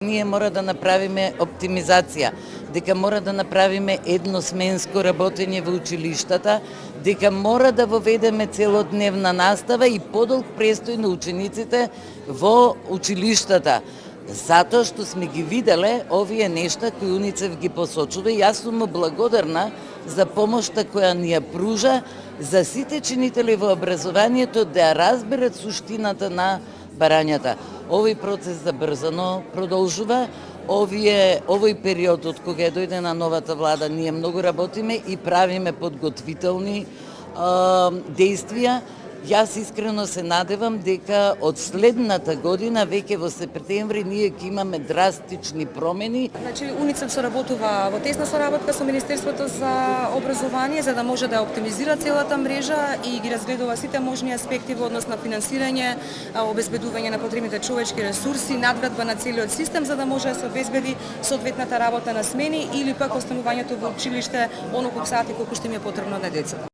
Ние мора да направиме оптимизација, дека мора да направиме едносменско работење во училиштата, дека мора да воведеме целодневна настава и подолг престој на учениците во училиштата. Затоа што сме ги виделе овие нешта кои УНИЦЕФ ги посочува и јас сум му благодарна за помошта која ни ја пружа за сите чинители во образованието да разберат суштината на барањата. Овој процес забрзано продолжува. Овој период од кога ја дојде на новата влада, ние многу работиме и правиме подготвителни действија. Јас искрено се надевам дека од следната година, веќе во септември, ние ќе имаме драстични промени. Значи, УНИЦЕФ соработува во тесна соработка со Министерството за образование, за да може да оптимизира целата мрежа и ги разгледува сите можни аспекти во однос на финансирање, обезбедување на потребните човечки ресурси, надградба на целиот систем, за да може да се обезбеди соодветната работа на смени или пак останувањето во училиште онолку сати колку што им е потребно на децата.